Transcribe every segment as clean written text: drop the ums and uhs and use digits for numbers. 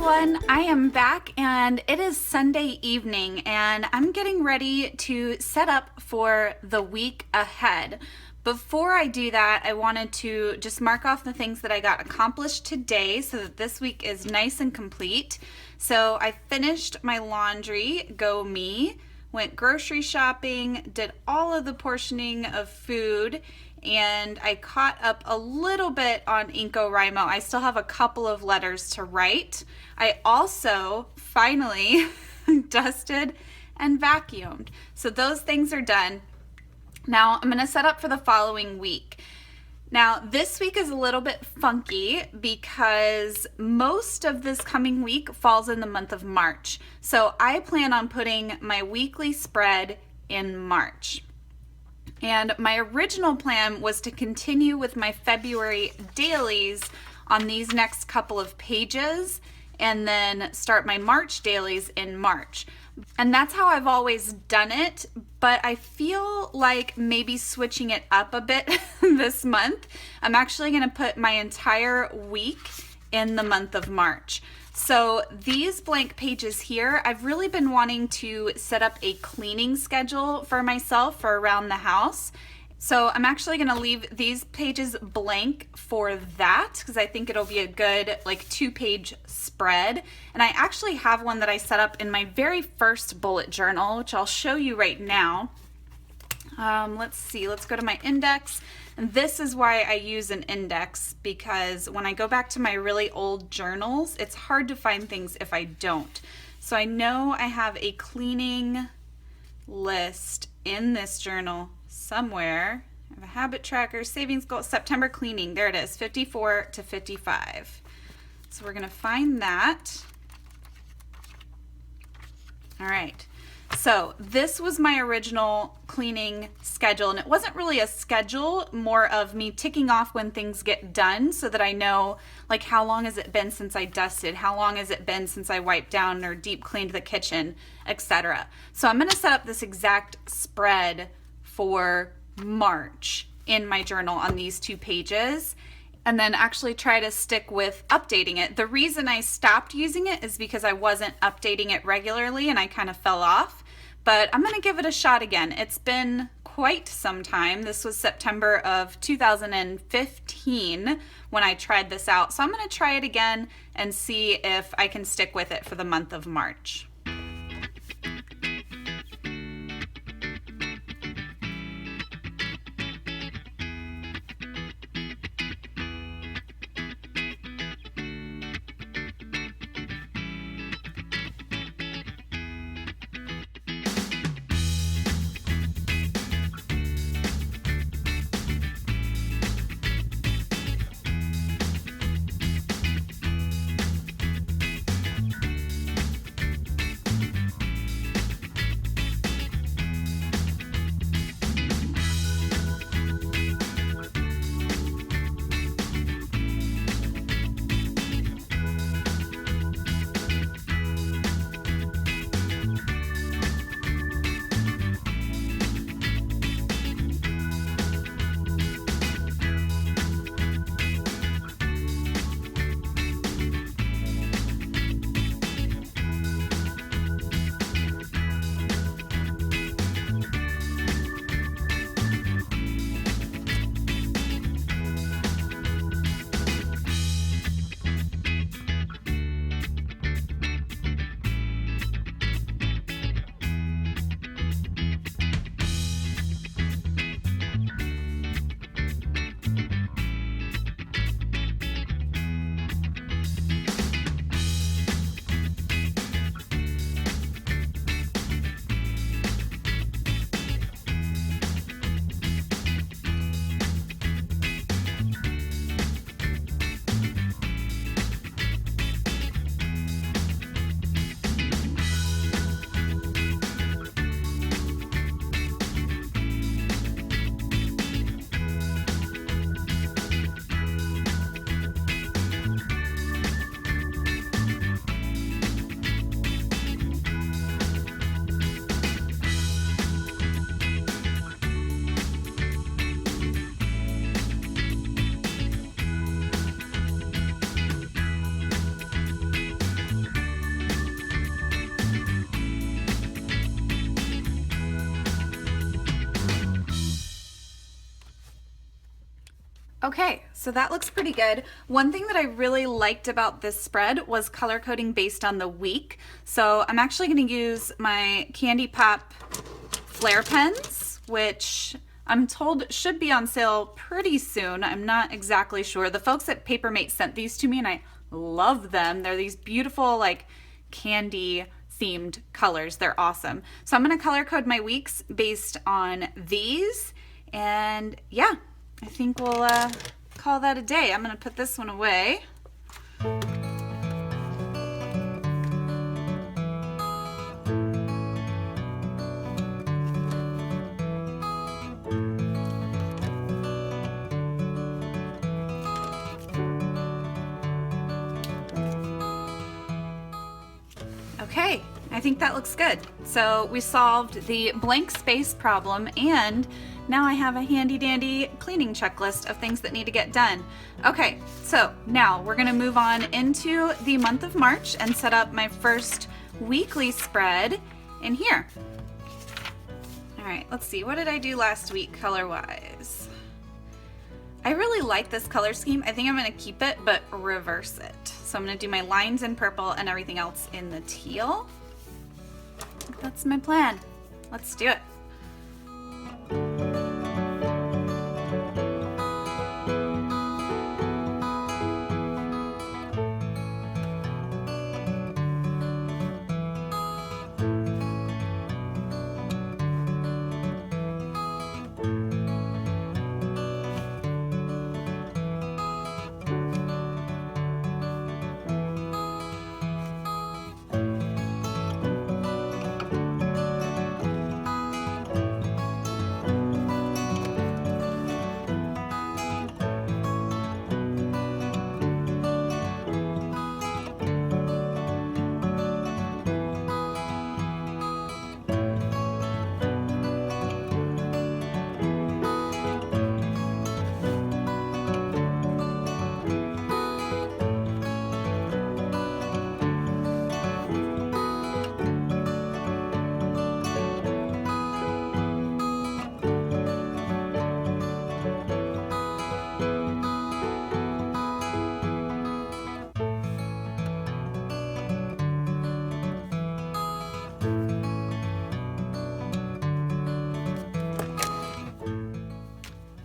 everyone, I am back and it is Sunday evening and I'm getting ready to set up for the week ahead. Before I do that, I wanted to just mark off the things that I got accomplished today so that this week is nice and complete. So I finished my laundry, go me, went grocery shopping, did all of the portioning of food, and I caught up a little bit on NaCoWriMo. I still have a couple of letters to write. I also finally dusted and vacuumed. So those things are done. Now I'm going to set up for the following week. Now this week is a little bit funky because most of this coming week falls in the month of March. So I plan on putting my weekly spread in March. And my original plan was to continue with my February dailies on these next couple of pages and then start my March dailies in March. And that's how I've always done it, but I feel like maybe switching it up a bit this month. I'm actually going to put my entire week in the month of March. So these blank pages here, I've really been wanting to set up a cleaning schedule for myself for around the house. So I'm actually going to leave these pages blank for that because I think it'll be a good like 2-page spread. And I actually have one that I set up in my very first bullet journal, which I'll show you right now. Let's see, let's go to my index. And this is why I use an index, because when I go back to my really old journals, it's hard to find things if I don't. So I know I have a cleaning list in this journal somewhere. I have a habit tracker, savings goal, September cleaning. There it is, 54 to 55. So we're gonna find that. All right. So this was my original cleaning schedule, and it wasn't really a schedule, more of me ticking off when things get done so that I know like how long has it been since I dusted, how long has it been since I wiped down or deep cleaned the kitchen, etc. So I'm going to set up this exact spread for March in my journal on these 2 pages. And then actually try to stick with updating it. The reason I stopped using it is because I wasn't updating it regularly and I kind of fell off. But I'm going to give it a shot again. It's been quite some time. This was September of 2015 when I tried this out. So I'm going to try it again and see if I can stick with it for the month of March. Okay, so that looks pretty good. One thing that I really liked about this spread was color coding based on the week. So I'm actually going to use my Candy Pop Flare pens, which I'm told should be on sale pretty soon. I'm not exactly sure. The folks at Papermate sent these to me and I love them. They're these beautiful like candy themed colors. They're awesome. So I'm going to color code my weeks based on these, and yeah, I think we'll call that a day. I'm going to put this one away. Okay, I think that looks good. So we solved the blank space problem, and now I have a handy dandy cleaning checklist of things that need to get done. Okay, so now we're gonna move on into the month of March and set up my first weekly spread in here. All right, let's see, what did I do last week color-wise? I really like this color scheme. I think I'm gonna keep it, but reverse it. So I'm gonna do my lines in purple and everything else in the teal. That's my plan. Let's do it.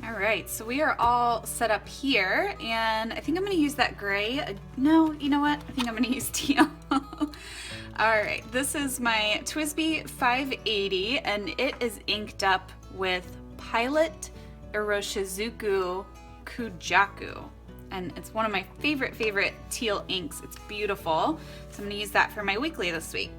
Alright, so we are all set up here, and I think I'm going to use that gray. No, you know what? I think I'm going to use teal. Alright, this is my TWSBI 580, and it is inked up with Pilot Iroshizuku Kujaku. And it's one of my favorite teal inks. It's beautiful. So I'm going to use that for my weekly this week.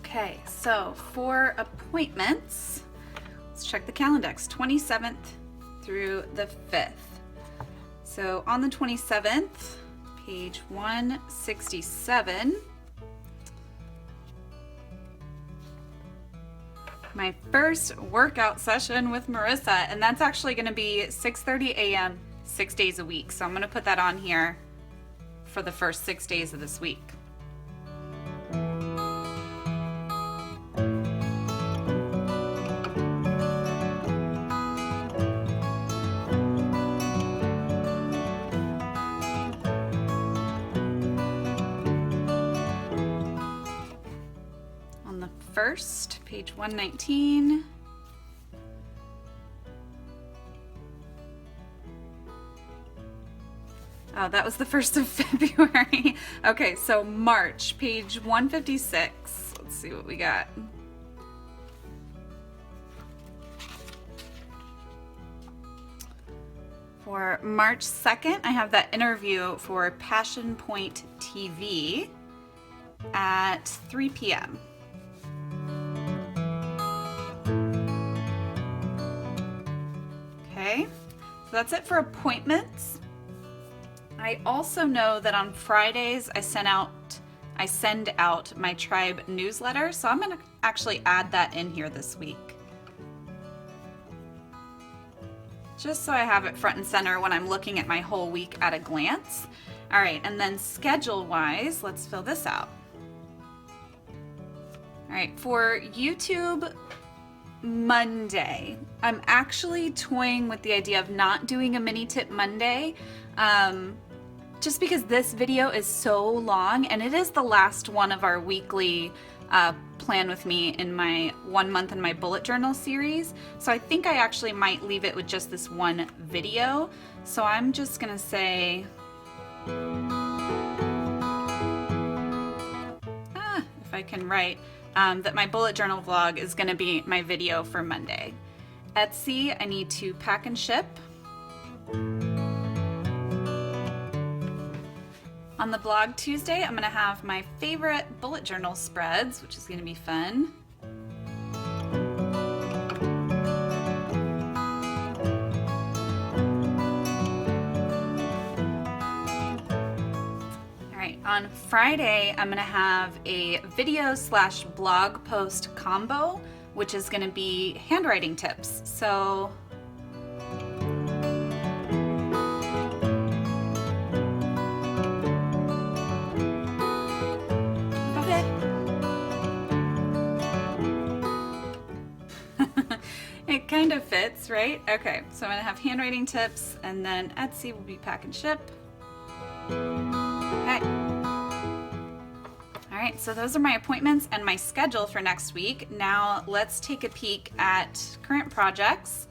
Okay, so for appointments, let's check the Calendex, 27th through the 5th. So on the 27th, page 167, my first workout session with Marissa, and that's actually going to be 6:30 a.m. 6 days a week. So I'm going to put that on here for the first 6 days of this week. First, page 119. Oh, that was the 1st of February. Okay, so March, page 156. Let's see what we got. For March 2nd, I have that interview for Passion Point TV at 3 p.m. Okay, so that's it for appointments. I also know that on Fridays I send out my tribe newsletter, so I'm going to actually add that in here this week. Just so I have it front and center when I'm looking at my whole week at a glance. All right, and then schedule-wise, let's fill this out. All right, for YouTube Monday, I'm actually toying with the idea of not doing a mini tip Monday, just because this video is so long, and it is the last one of our weekly plan with me in my 1 month in my bullet journal series. So I think I actually might leave it with just this one video. So I'm just gonna say, if I can write, that my bullet journal vlog is gonna be my video for Monday. Etsy, I need to pack and ship. On the blog Tuesday, I'm gonna have my favorite bullet journal spreads, which is gonna be fun. All right, on Friday, I'm gonna have a video / blog post combo, which is gonna be handwriting tips. So it kind of fits, right? Okay, so I'm gonna have handwriting tips, and then Etsy will be pack and ship. Okay. All right, so those are my appointments and my schedule for next week. Now let's take a peek at current projects.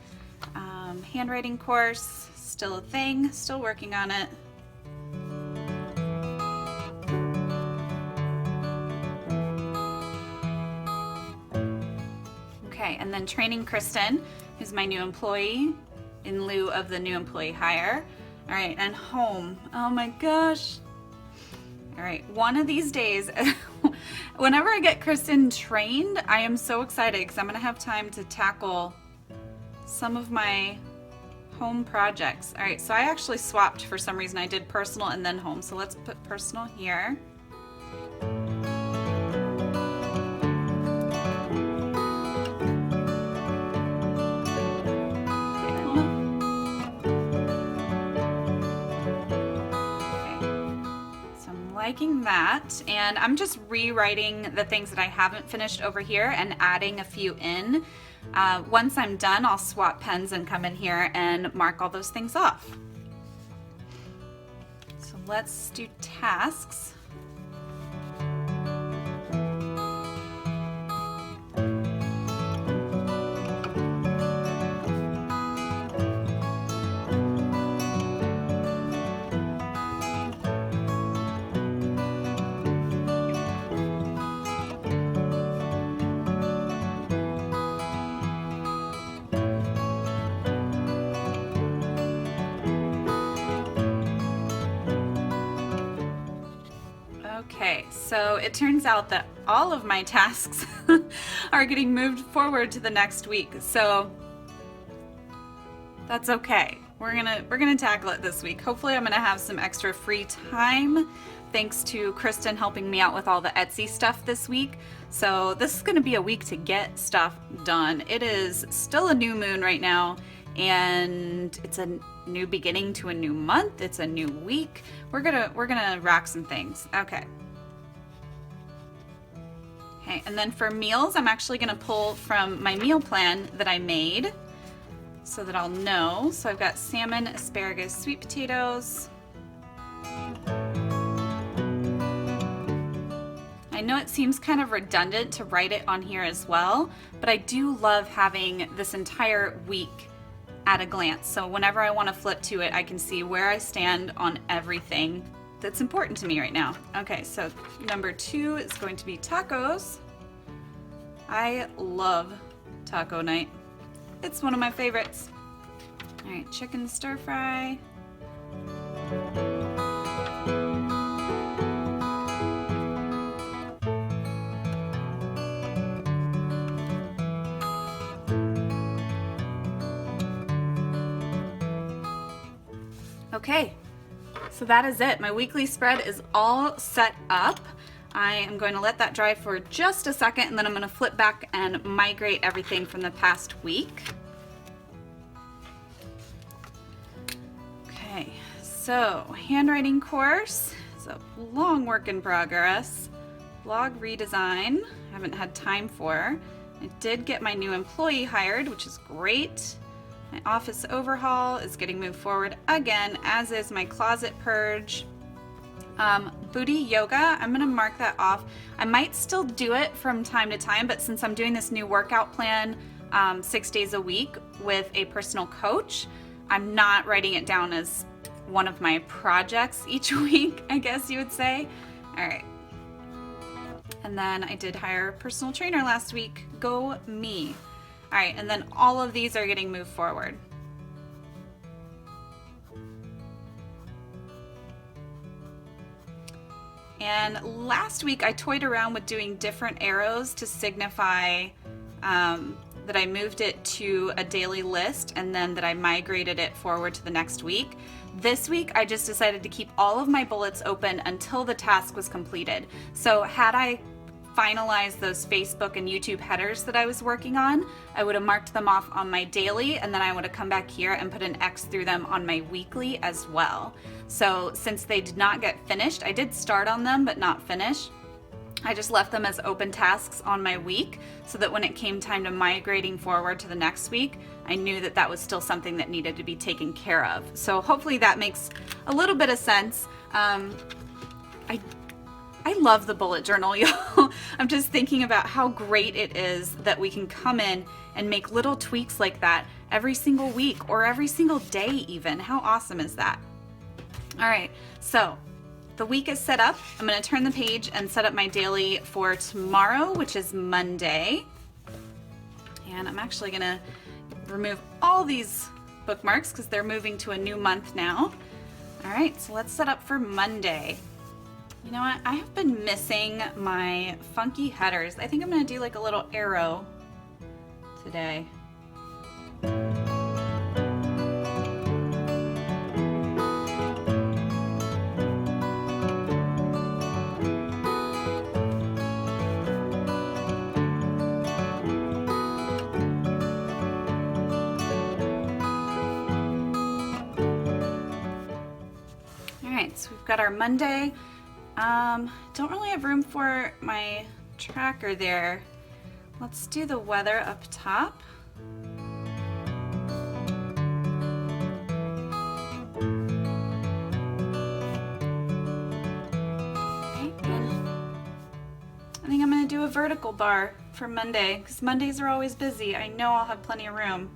Handwriting course, still a thing, still working on it. Okay, and then training Kristen, who's my new employee, in lieu of the new employee hire. All right, and home. Oh my gosh. All right, one of these days, whenever I get Kristen trained, I am so excited because I'm gonna have time to tackle some of my home projects. All right, so I actually swapped for some reason. I did personal and then home. So let's put personal here. Liking that, and I'm just rewriting the things that I haven't finished over here and adding a few in. Once I'm done, I'll swap pens and come in here and mark all those things off. So let's do tasks. Okay, so it turns out that all of my tasks are getting moved forward to the next week. So that's okay. We're gonna tackle it this week. Hopefully I'm gonna have some extra free time thanks to Kristen helping me out with all the Etsy stuff this week. So this is gonna be a week to get stuff done. It is still a new moon right now, and it's a new beginning to a new month. It's a new week. We're gonna rack some things. Okay. Okay, and then for meals, I'm actually gonna pull from my meal plan that I made so that I'll know. So I've got salmon, asparagus, sweet potatoes. I know it seems kind of redundant to write it on here as well, but I do love having this entire week at a glance. So whenever I want to flip to it, I can see where I stand on everything that's important to me right now. Okay, so number 2 is going to be tacos. I love taco night. It's one of my favorites. All right, chicken stir fry. Okay, so that is it. My weekly spread is all set up. I am going to let that dry for just a second, and then I'm going to flip back and migrate everything from the past week. Okay, So, handwriting course is a long work in progress. Blog redesign, I haven't had time for. I did get my new employee hired, which is great. My office overhaul is getting moved forward again, as is my closet purge. Booty yoga, I'm gonna mark that off. I might still do it from time to time, but since I'm doing this new workout plan 6 days a week with a personal coach, I'm not writing it down as one of my projects each week, I guess you would say. All right. And then I did hire a personal trainer last week. Go me. All right, and then all of these are getting moved forward. And last week I toyed around with doing different arrows to signify that I moved it to a daily list and then that I migrated it forward to the next week. This week I just decided to keep all of my bullets open until the task was completed. So had I finalized those Facebook and YouTube headers that I was working on, I would have marked them off on my daily, and then I would have come back here and put an X through them on my weekly as well. So since they did not get finished, I did start on them but not finish. I just left them as open tasks on my week so that when it came time to migrating forward to the next week, I knew that that was still something that needed to be taken care of. So hopefully that makes a little bit of sense. I love the bullet journal, y'all. I'm just thinking about how great it is that we can come in and make little tweaks like that every single week or every single day even. How awesome is that? All right, so the week is set up. I'm gonna turn the page and set up my daily for tomorrow, which is Monday. And I'm actually gonna remove all these bookmarks because they're moving to a new month now. All right, so let's set up for Monday. You know what? I have been missing my funky headers. I think I'm gonna do like a little arrow today. All right, so we've got our Monday. Don't really have room for my tracker there. Let's do the weather up top. Okay, I think I'm gonna do a vertical bar for Monday because Mondays are always busy. I know I'll have plenty of room.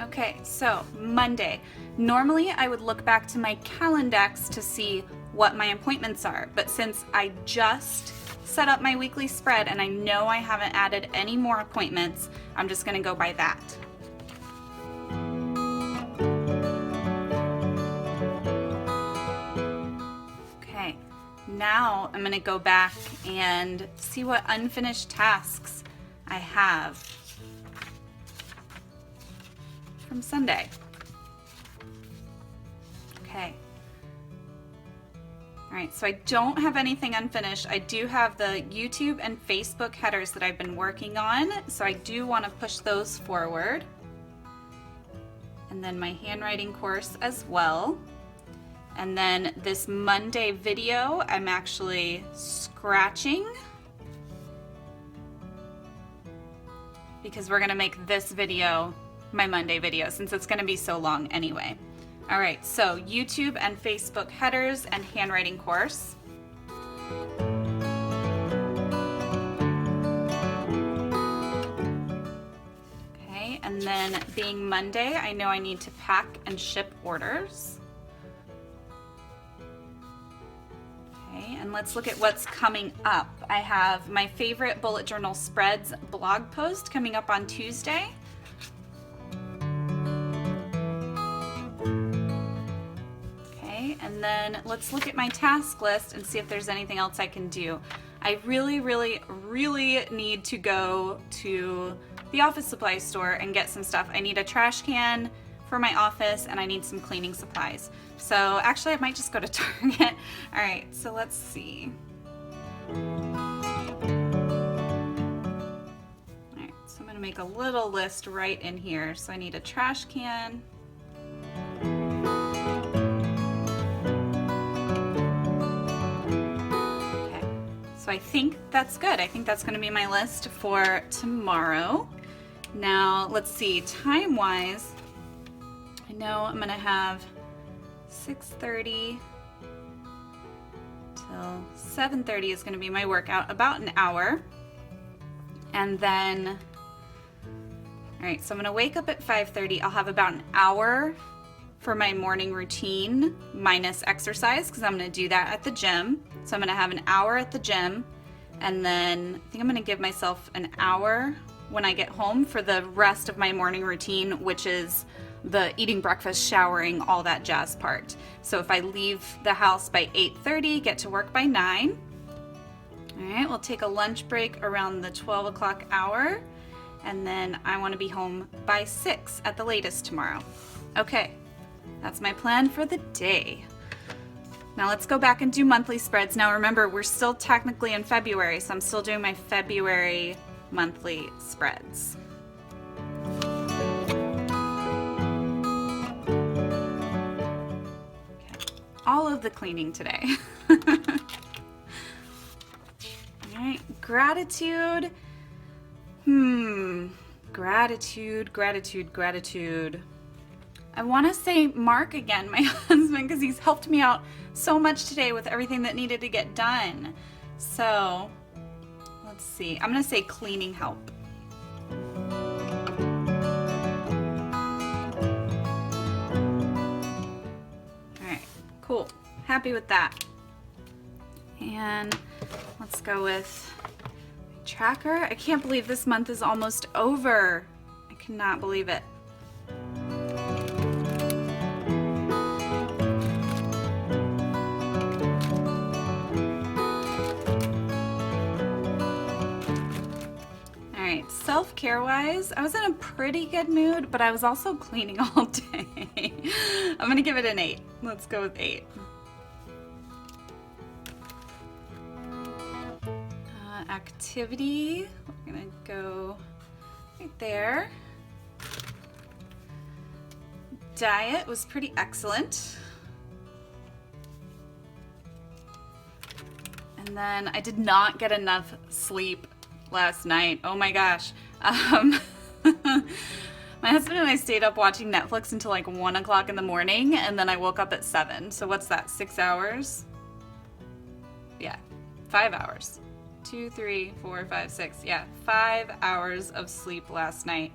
Okay, so Monday. Normally I would look back to my Calendex to see what my appointments are, but since I just set up my weekly spread and I know I haven't added any more appointments, I'm just gonna go by that. Okay, now I'm gonna go back and see what unfinished tasks I have from Sunday. Okay. All right, so I don't have anything unfinished. I do have the YouTube and Facebook headers that I've been working on, so I do want to push those forward. And then my handwriting course as well. And then this Monday video, I'm actually scratching because we're gonna make this video my Monday video since it's going to be so long anyway. All right, so YouTube and Facebook headers and handwriting course. Okay, and then being Monday, I know I need to pack and ship orders. Okay, and let's look at what's coming up. I have my favorite bullet journal spreads blog post coming up on Tuesday. And then let's look at my task list and see if there's anything else I can do. I really need to go to the office supply store and get some stuff. I need a trash can for my office, and I need some cleaning supplies. So actually I might just go to Target. All right, so let's see. All right, so I'm gonna make a little list right in here. So I need a trash can. Okay, so I think that's good. I think that's gonna be my list for tomorrow. Now, let's see, time-wise, I know I'm gonna have 6:30 till 7:30 is gonna be my workout, about an hour. And then, all right, so I'm gonna wake up at 5:30. I'll have about an hour for my morning routine minus exercise, because I'm gonna do that at the gym. So I'm gonna have an hour at the gym, and then I think I'm gonna give myself an hour when I get home for the rest of my morning routine, which is the eating breakfast, showering, all that jazz part. So if I leave the house by 8:30, get to work by 9. All right, we'll take a lunch break around the 12 o'clock hour, and then I want to be home by 6 at the latest tomorrow. Okay, that's my plan for the day. Now let's go back and do monthly spreads. Now remember, we're still technically in February, so I'm still doing my February monthly spreads. Okay. All of the cleaning today. All right, gratitude. Gratitude, gratitude, gratitude. I want to say Mark again, my husband, because he's helped me out so much today with everything that needed to get done. So let's see, I'm gonna say cleaning help. All right, cool, happy with that. And let's go with my tracker. I can't believe this month is almost over. I cannot believe it. Self-care wise, I was in a pretty good mood, but I was also cleaning all day. I'm gonna give it an 8. Let's go with 8. Activity, we're gonna go right there. Diet was pretty excellent. And then I did not get enough sleep last night. Oh my gosh. My husband and I stayed up watching Netflix until like 1 o'clock in the morning, and then I woke up at 7. So what's that, 6 hours? Yeah, 5 hours. 2, 3, 4, 5, 6. Yeah, 5 hours of sleep last night.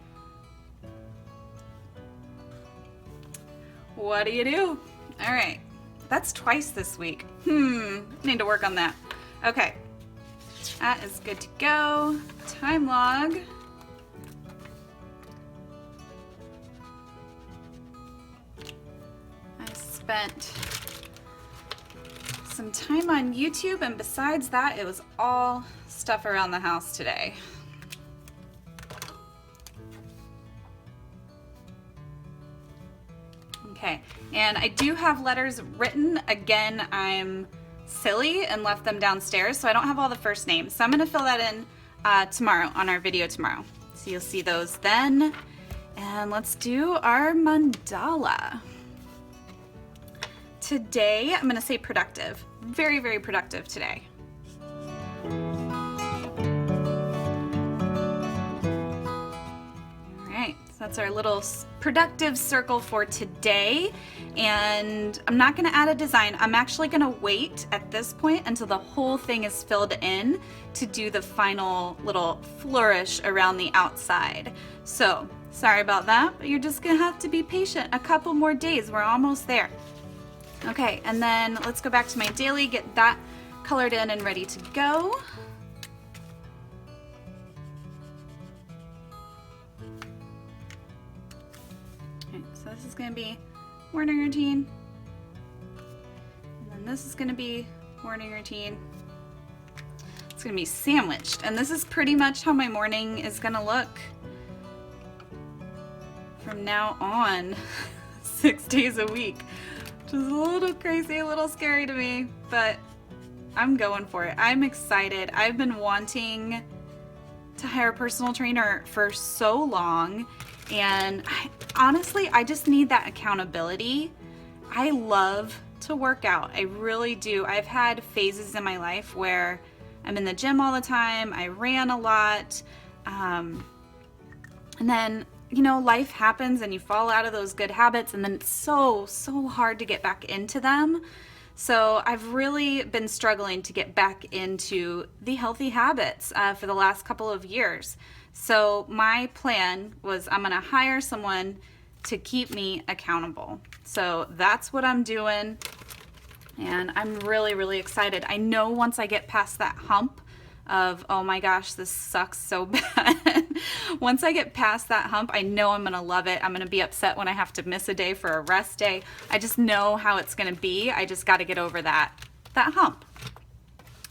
What do you do? All right, that's twice this week. Need to work on that. Okay. That is good to go. Time log. I spent some time on YouTube, and besides that, it was all stuff around the house today. Okay, and I do have letters written. Again, I'm silly and left them downstairs, so I don't have all the first names. So I'm gonna fill that in tomorrow on our video tomorrow. So you'll see those then. And let's do our mandala. Today, I'm gonna say productive. Very, very productive today. That's our little productive circle for today. And I'm not gonna add a design. I'm actually gonna wait at this point until the whole thing is filled in to do the final little flourish around the outside. So, sorry about that, but you're just gonna have to be patient. A couple more days, we're almost there. Okay, and then let's go back to my daily, get that colored in and ready to go. So this is going to be morning routine, and then this is going to be morning routine. It's going to be sandwiched, and this is pretty much how my morning is going to look from now on 6 days a week, which is a little crazy, a little scary to me, but I'm going for it. I'm excited. I've been wanting to hire a personal trainer for so long, and honestly, I just need that accountability. I love to work out. I really do. I've had phases in my life where I'm in the gym all the time. I ran a lot. And then, you know, life happens and you fall out of those good habits, and then it's so hard to get back into them. So I've really been struggling to get back into the healthy habits for the last couple of years. So my plan was I'm going to hire someone to keep me accountable. So that's what I'm doing. And I'm really excited. I know once I get past that hump of, oh my gosh, this sucks so bad. Once I get past that hump, I know I'm gonna love it. I'm gonna be upset when I have to miss a day for a rest day. I just know how it's gonna be. I just gotta get over that hump.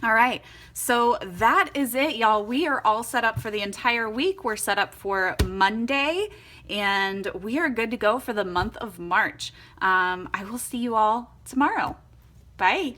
All right, so that is it, y'all. We are all set up for the entire week. We're set up for Monday, and we are good to go for the month of March. I will see you all tomorrow. Bye.